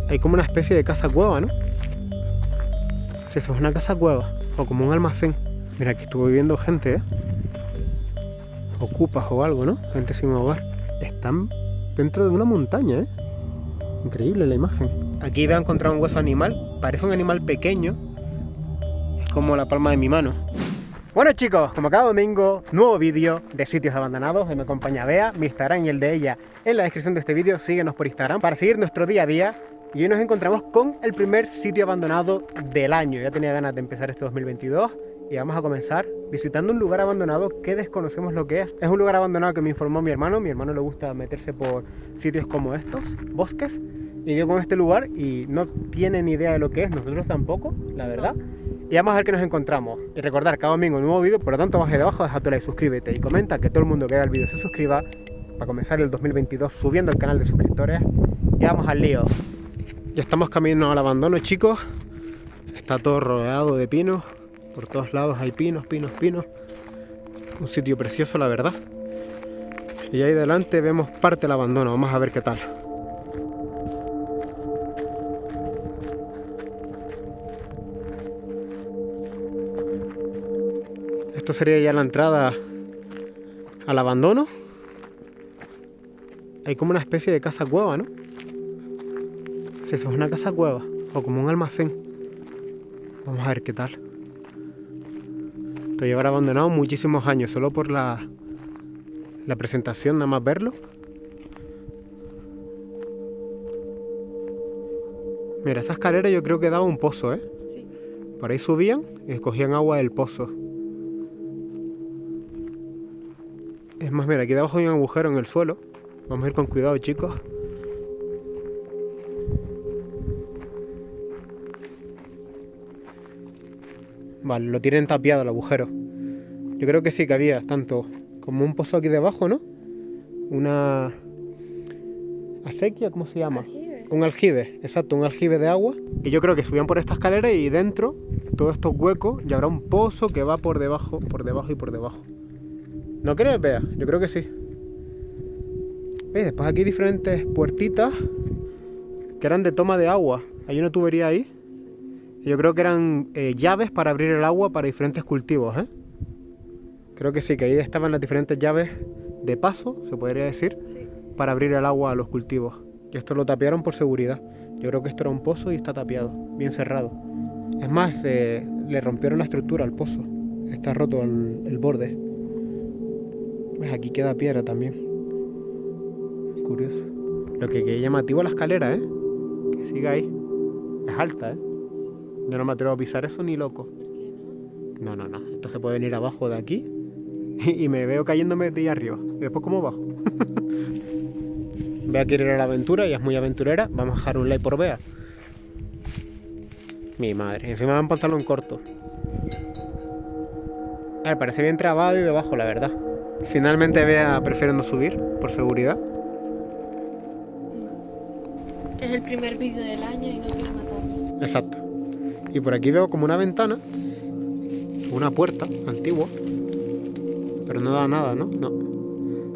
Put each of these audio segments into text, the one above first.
Hay como una especie de casa cueva, ¿no? Si eso es una casa cueva o como un almacén. Mira, aquí estuvo viviendo gente, ¿eh? Ocupas o algo, ¿no? Gente sin hogar. Están dentro de una montaña, ¿eh? Increíble la imagen. Aquí voy a encontrar un hueso animal. Parece un animal pequeño. Es como la palma de mi mano. Bueno chicos, como cada domingo, nuevo vídeo de sitios abandonados. Hoy me acompaña Bea, mi Instagram y el de ella en la descripción de este vídeo. Síguenos por Instagram para seguir nuestro día a día. Y hoy nos encontramos con el primer sitio abandonado del año. Ya tenía ganas de empezar este 2022 y vamos a comenzar visitando un lugar abandonado que desconocemos lo que es. Es un lugar abandonado que me informó mi hermano. Mi hermano le gusta meterse por sitios como estos, bosques. Y dio con este lugar y no tiene ni idea de lo que es, nosotros tampoco, la verdad. Y vamos a ver qué nos encontramos. Y recordar, cada domingo un nuevo vídeo, por lo tanto, baja debajo, deja tu like, suscríbete y comenta, que todo el mundo que vea el vídeo se suscriba para comenzar el 2022 subiendo el canal de suscriptores. Y vamos al lío. Ya estamos caminando al abandono, chicos. Está todo rodeado de pinos. Por todos lados hay pinos, pinos, pinos. Un sitio precioso, la verdad. Y ahí delante vemos parte del abandono. Vamos a ver qué tal. Esto sería ya la entrada al abandono. Hay como una especie de casa cueva, ¿no? Si eso es una casa cueva o como un almacén. Vamos a ver qué tal. Esto llevará abandonado muchísimos años, solo por la presentación, nada más verlo. Mira, esa escalera yo creo que daba un pozo, ¿eh? Sí. Por ahí subían y cogían agua del pozo. Es más, mira, aquí debajo hay un agujero en el suelo. Vamos a ir con cuidado, chicos. Vale, lo tienen tapiado el agujero. Yo creo que sí que había tanto como un pozo aquí debajo, ¿no? Una acequia, ¿cómo se llama? Aljibe. Un aljibe, exacto, un aljibe de agua. Y yo creo que subían por esta escalera y dentro, todos estos huecos, y habrá un pozo que va por debajo y por debajo. ¿No crees, Bea? Yo creo que sí. ¿Veis? Después aquí hay diferentes puertitas que eran de toma de agua. Hay una tubería ahí. Y yo creo que eran llaves para abrir el agua para diferentes cultivos, ¿eh? Creo que sí, que ahí estaban las diferentes llaves de paso, se podría decir, Sí. para abrir el agua a los cultivos. Y esto lo tapiaron por seguridad. Yo creo que esto era un pozo y está tapiado, bien cerrado. Es más, le rompieron la estructura al pozo. Está roto el borde. ¿Ves? Aquí queda piedra también. Curioso. Lo que es llamativo la escalera, ¿eh? Que siga ahí. Es alta, ¿eh? Yo no me atrevo a pisar eso ni loco. ¿Por qué no? No. Esto se puede venir abajo de aquí y me veo cayéndome de ahí arriba. Y después, ¿cómo bajo? Bea quiere ir a la aventura y es muy aventurera. Vamos a dejar un like por Bea. Mi madre. Encima va en pantalón corto. A ver, parece bien trabado y debajo, la verdad. Finalmente Bea prefiere no subir, por seguridad. Es el primer vídeo del año y no quiero matar. Exacto. Y por aquí veo como una ventana. Una puerta antigua. Pero no da nada, ¿no? No.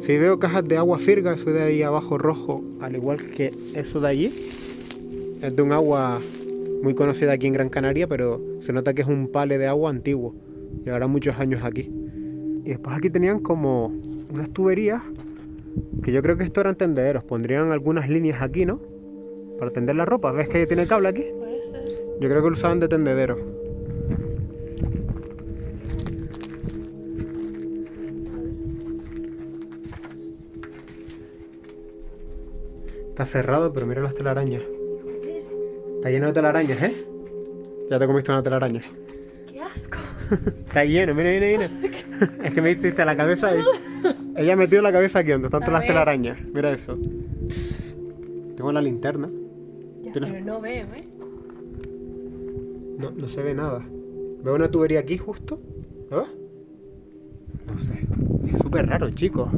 Sí veo cajas de agua Firga, eso de ahí abajo rojo, al igual que eso de allí. Es de un agua muy conocida aquí en Gran Canaria, pero se nota que es un pale de agua antiguo. Llevará muchos años aquí. Y después aquí tenían como unas tuberías, que yo creo que esto eran tendederos. Pondrían algunas líneas aquí, ¿no? Para tender la ropa. ¿Ves que tiene cable aquí? Puede ser. Yo creo que lo usaban de tendedero. Está cerrado, pero mira las telarañas. Está lleno de telarañas, ¿eh? Ya te comiste una telaraña. ¡Qué asco! Está lleno, mira. Es que me diste la cabeza y... Ella ha metido la cabeza aquí donde están todas las telarañas. Mira eso. Tengo la linterna. Ya, ¿Tienes? pero no veo, ¿eh? No se ve nada. Veo una tubería aquí justo. ¿Lo ves? No sé. Es súper raro, chicos.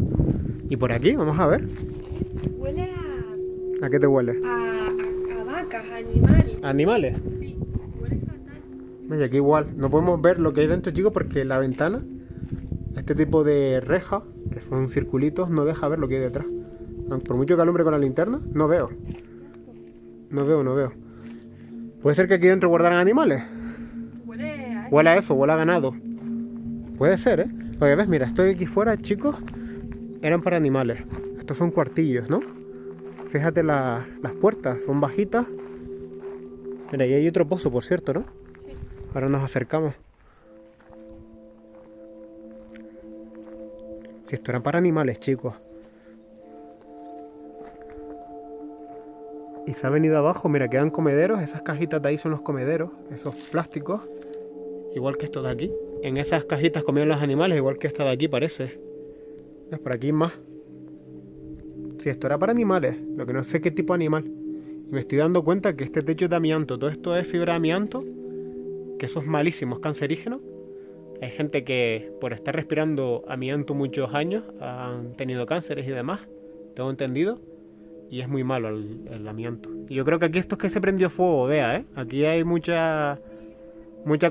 ¿Y por aquí? Vamos a ver. Huele ¿A qué te huele? a vacas, a animales. ¿Animales? Sí, huele fatal. Oye, aquí igual. No podemos ver lo que hay dentro, chicos, porque la ventana, este tipo de reja, que son circulitos, no deja ver lo que hay detrás. Por mucho que alumbre con la linterna, no veo. No veo. ¿Puede ser que aquí dentro guardaran animales? Huele a eso, huele a ganado. Puede ser, ¿eh? Porque ves, mira, estoy aquí fuera, chicos. Eran para animales. Estos son cuartillos, ¿no? Fíjate las puertas, son bajitas. Mira, y hay otro pozo, por cierto, ¿no? Sí. Ahora nos acercamos. Si esto era para animales, chicos. Y se ha venido abajo, mira, quedan comederos. Esas cajitas de ahí son los comederos, esos plásticos. Igual que estos de aquí. En esas cajitas comían los animales, igual que esta de aquí parece. ¿Ves? Por aquí más. Si esto era para animales, lo que no sé qué tipo de animal. Y me estoy dando cuenta que este techo es de amianto. Todo esto es fibra de amianto. Que eso es malísimo, es cancerígeno. Hay gente que por estar respirando amianto muchos años han tenido cánceres y demás. Tengo entendido. Y es muy malo el amianto. Y yo creo que aquí esto es que se prendió fuego, vea, ¿eh? Aquí hay mucha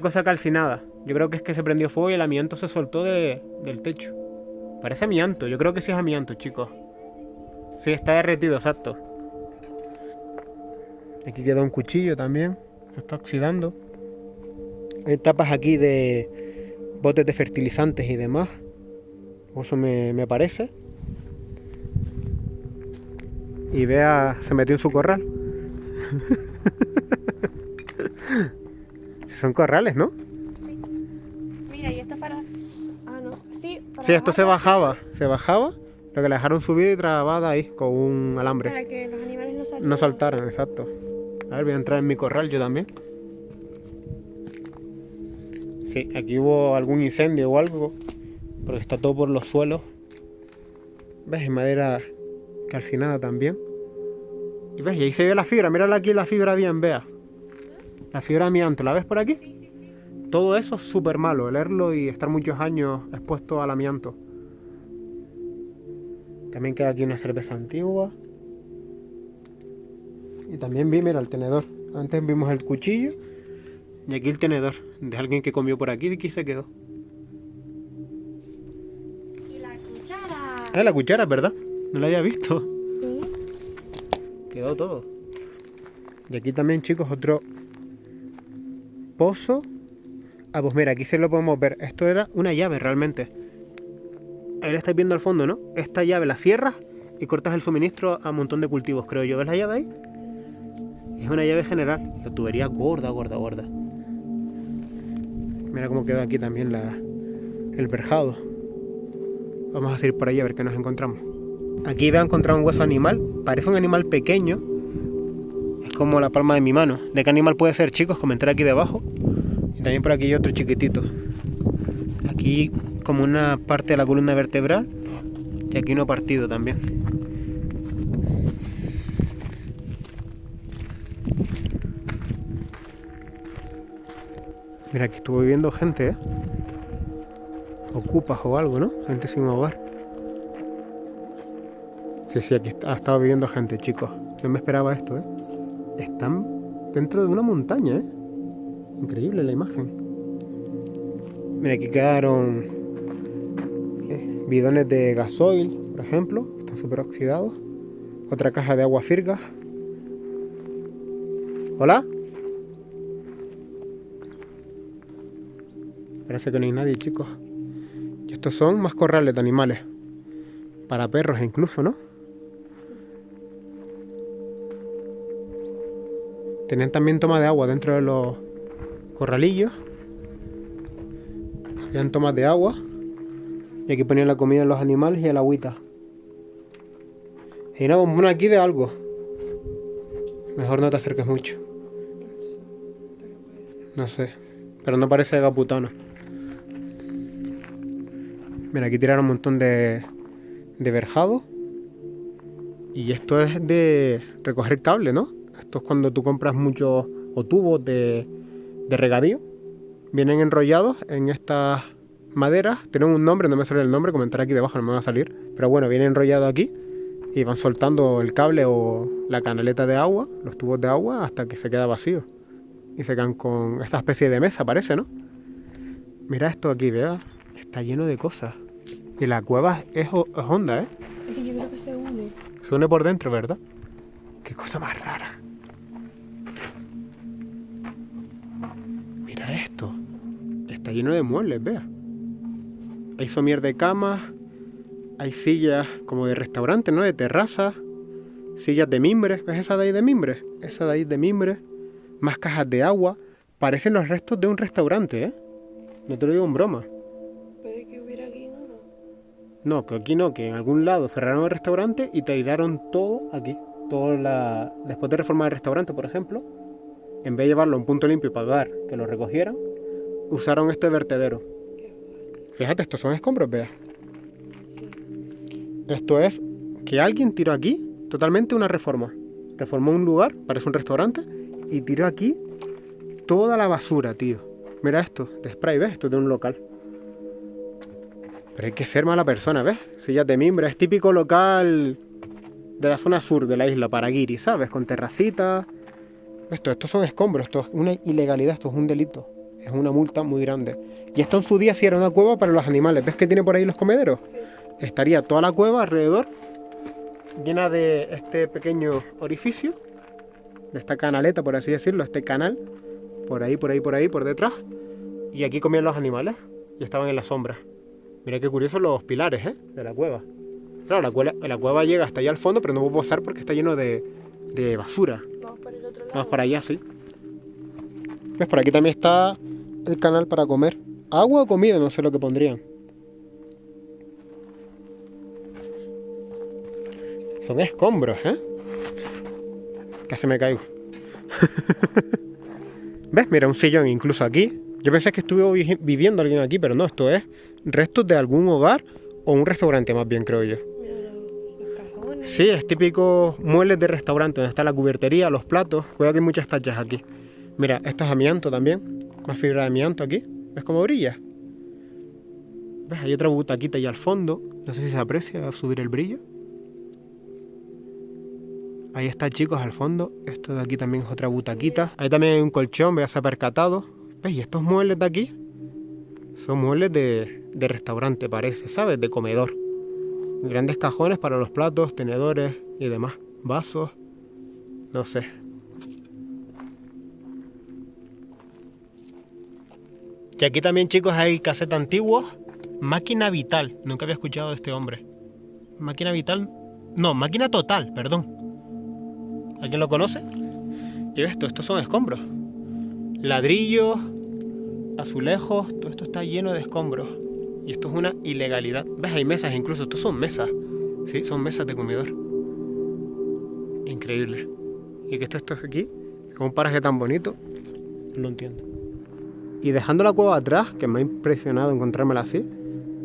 cosa calcinada. Yo creo que es que se prendió fuego y el amianto se soltó del techo. Parece amianto, yo creo que sí es amianto, chicos. Sí, está derretido, exacto. Aquí queda un cuchillo también. Se está oxidando. Hay tapas aquí de botes de fertilizantes y demás. Eso me parece. Y vea, se metió en su corral. Son corrales, ¿no? Sí. Mira, y esto es para... Ah, no. Sí, para Sí, esto se bajar, bajaba. Lo que la dejaron subir y trabada ahí con un alambre. para que los animales no salgan. No saltaran, exacto. A ver, voy a entrar en mi corral yo también. Sí, aquí hubo algún incendio o algo. Porque está todo por los suelos. ¿Ves? Hay madera calcinada también. Y ves, y ahí se ve la fibra. Mírala aquí la fibra bien, vea. La fibra de amianto, ¿la ves por aquí? Sí. Todo eso es súper malo, leerlo y estar muchos años expuesto al amianto. También queda aquí una cerveza antigua. Y también vi, mira, el tenedor. Antes vimos el cuchillo y aquí el tenedor de alguien que comió por aquí y aquí se quedó. Y la cuchara. Ah, la cuchara, ¿verdad? No la había visto. Sí. Quedó todo. Y aquí también, chicos, otro pozo. Ah, pues mira, aquí se lo podemos ver. Esto era una llave realmente. Ahí la estáis viendo al fondo, ¿no? Esta llave la cierras y cortas el suministro a un montón de cultivos, creo yo. ¿Ves la llave ahí? Es una llave general. La tubería gorda. Mira cómo quedó aquí también el verjado. Vamos a seguir por ahí a ver qué nos encontramos. Aquí voy a encontrar un hueso animal. Parece un animal pequeño. Es como la palma de mi mano. ¿De qué animal puede ser, chicos? Comentar aquí debajo. Y también por aquí hay otro chiquitito. Aquí como una parte de la columna vertebral. Y aquí uno partido también. Mira, aquí estuvo viviendo gente, ¿eh? Ocupas o algo, ¿no? Gente sin hogar. Sí, aquí ha estado viviendo gente, chicos. No me esperaba esto, ¿eh? Están dentro de una montaña, ¿eh? Increíble la imagen. Mira, aquí quedaron bidones de gasoil, por ejemplo. Están súper oxidados. Otra caja de agua Firgas. ¿Hola? Parece que no hay nadie, chicos. Y estos son más corrales de animales. Para perros incluso, ¿no? Tenían también toma de agua dentro de los corralillos. Habían tomas de agua. Y aquí ponían la comida de los animales y el agüita. Y una bombona aquí de algo. Mejor no te acerques mucho. No sé. Pero no parece de gaputano. Mira, aquí tiraron un montón de verjado. Y esto es de recoger cable, ¿no? Esto es cuando tú compras muchos o tubos de regadío. Vienen enrollados en estas maderas. Tienen un nombre, no me sale el nombre, comentaré aquí debajo, no me va a salir. Pero bueno, viene enrollado aquí y van soltando el cable o la canaleta de agua, los tubos de agua, hasta que se queda vacío. Y se quedan con esta especie de mesa, parece, ¿no? Mira esto aquí, vea. Está lleno de cosas. Y la cueva es honda, ¿eh? Es que yo creo que se une. Se une por dentro, ¿verdad? Qué cosa más rara. está lleno de muebles, vea. Hay somier de camas, hay sillas como de restaurante, ¿no? De terraza, sillas de mimbre, ¿ves esa de ahí de mimbre? Esa de ahí de mimbre, más cajas de agua, parecen los restos de un restaurante, ¿eh? No te lo digo en broma. Puede que hubiera aquí uno. No, que aquí no, que en algún lado cerraron el restaurante y tiraron todo aquí. Después de reformar el restaurante, por ejemplo, en vez de llevarlo a un punto limpio y pagar que lo recogieran, usaron este vertedero. Fíjate, estos son escombros, vea. Sí. Esto es que alguien tiró aquí totalmente una reforma. Reformó un lugar, parece un restaurante, y tiró aquí toda la basura, tío. Mira esto, de spray, ¿ves? Esto es de un local. Pero hay que ser mala persona, ¿ves? Sillas de mimbre, es típico local de la zona sur de la isla, Paraguiri, ¿sabes? Con terracitas. Estos son escombros, esto es una ilegalidad, esto es un delito. Es una multa muy grande. Y esto en su día sí era una cueva para los animales. ¿Ves que tiene por ahí los comederos? Sí. Estaría toda la cueva alrededor llena de este pequeño orificio, de esta canaleta, por así decirlo, este canal, por ahí, por detrás. Y aquí comían los animales y estaban en la sombra. Mira qué curiosos los pilares, de la cueva. Claro, la cueva llega hasta allá al fondo, pero no puedo pasar porque está lleno de basura. Vamos por el otro lado. Vamos para allá, sí. ¿Ves? Por aquí también está el canal para comer. Agua o comida, no sé lo que pondrían. Son escombros, Casi me caigo. ¿Ves? Mira, un sillón incluso aquí. Yo pensé que estuvo viviendo alguien aquí, pero no, esto es restos de algún hogar o un restaurante más bien, creo yo. Mira los cajones. Sí, es típico muebles de restaurante, donde está la cubertería, los platos. Cuidado que hay muchas tachas aquí. Mira, esto es amianto también. Más fibra de amianto aquí. ¿Ves cómo brilla? ¿Ves? Hay otra butaquita ahí al fondo. No sé si se aprecia subir el brillo. Ahí está, chicos, al fondo. Esto de aquí también es otra butaquita. Ahí también hay un colchón, veas, se ha percatado. ¿Ves? Y estos muebles de aquí son muebles de restaurante, parece, ¿sabes? De comedor. Grandes cajones para los platos, tenedores y demás. Vasos. No sé. Y aquí también, chicos, hay casetas antiguas. Máquina Vital. Nunca había escuchado de este hombre. Máquina Vital. No, Máquina Total, perdón. ¿Alguien lo conoce? Y ves, estos son escombros. Ladrillos, azulejos, todo esto está lleno de escombros. Y esto es una ilegalidad. ¿Ves? Hay mesas incluso. Estos son mesas. Sí, son mesas de comedor. Increíble. Y que esto aquí, con un paraje tan bonito, no entiendo. Y dejando la cueva atrás, que me ha impresionado encontrármela así,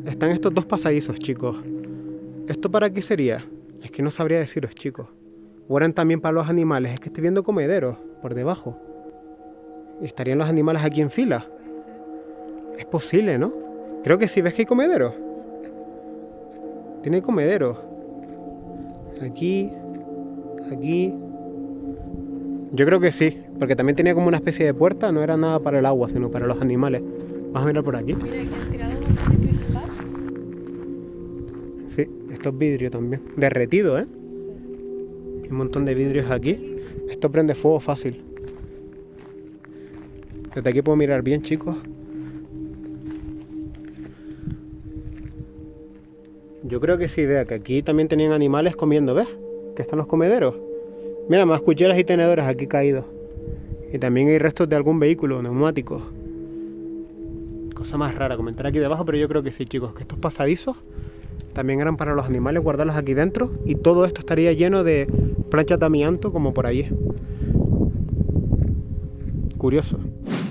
están estos dos pasadizos, chicos. ¿Esto para qué sería? Es que no sabría deciros, chicos. O eran también para los animales. Es que estoy viendo comederos por debajo. Y estarían los animales aquí en fila. Es posible, ¿no? Creo que sí. ¿Ves que hay comederos? Tiene comederos. Aquí. Aquí. Yo creo que sí. Porque también tenía como una especie de puerta. No era nada para el agua, sino para los animales. Vamos a mirar por aquí. Mira, aquí han tirado un montón de cristal. Sí, esto es vidrio también. Derretido, ¿eh? Hay un montón de vidrios aquí. Esto prende fuego fácil. Desde aquí puedo mirar bien, chicos. Yo creo que sí, vea que aquí también tenían animales comiendo, ¿ves? Que están los comederos. Mira, más cucheras y tenedores aquí caídos. Y también hay restos de algún vehículo, neumáticos. Cosa más rara, comentar aquí debajo, pero yo creo que sí, chicos, que estos pasadizos también eran para los animales, guardarlos aquí dentro. Y todo esto estaría lleno de planchas de amianto, como por allí. Curioso.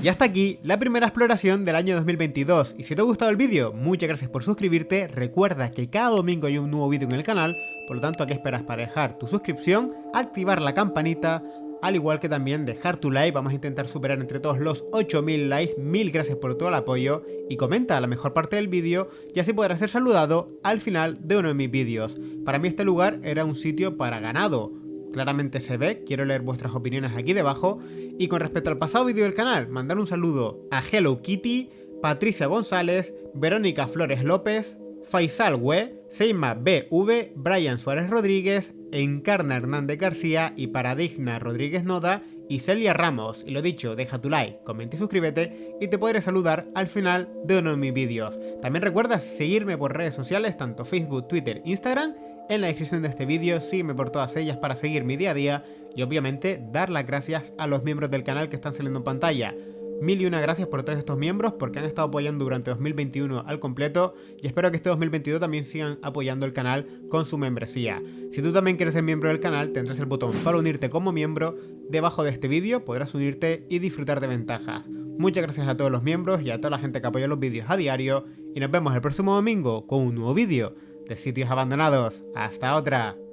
Y hasta aquí la primera exploración del año 2022. Y si te ha gustado el vídeo, muchas gracias por suscribirte. Recuerda que cada domingo hay un nuevo vídeo en el canal. Por lo tanto, ¿a qué esperas para dejar tu suscripción? Activar la campanita, al igual que también dejar tu like. Vamos a intentar superar entre todos los 8000 likes. Mil gracias por todo el apoyo. Y comenta la mejor parte del vídeo y así podrás ser saludado al final de uno de mis vídeos. Para mí este lugar era un sitio para ganado. Claramente se ve, quiero leer vuestras opiniones aquí debajo. Y con respecto al pasado vídeo del canal, mandar un saludo a Hello Kitty, Patricia González, Verónica Flores López, Faisal We, Seima BV, Brian Suárez Rodríguez, Encarna Hernández García y Paradigna Rodríguez Noda. y Celia Ramos. Y lo dicho, deja tu like, comenta y suscríbete y te podré saludar al final de uno de mis vídeos. También recuerda seguirme por redes sociales, tanto Facebook, Twitter, Instagram. En la descripción de este vídeo sígueme por todas ellas para seguir mi día a día y obviamente dar las gracias a los miembros del canal que están saliendo en pantalla. Mil y una gracias por todos estos miembros porque han estado apoyando durante 2021 al completo y espero que este 2022 también sigan apoyando el canal con su membresía. Si tú también quieres ser miembro del canal tendrás el botón para unirte como miembro debajo de este vídeo, podrás unirte y disfrutar de ventajas. Muchas gracias a todos los miembros y a toda la gente que apoya los vídeos a diario y nos vemos el próximo domingo con un nuevo vídeo de Sitios Abandonados. ¡Hasta otra!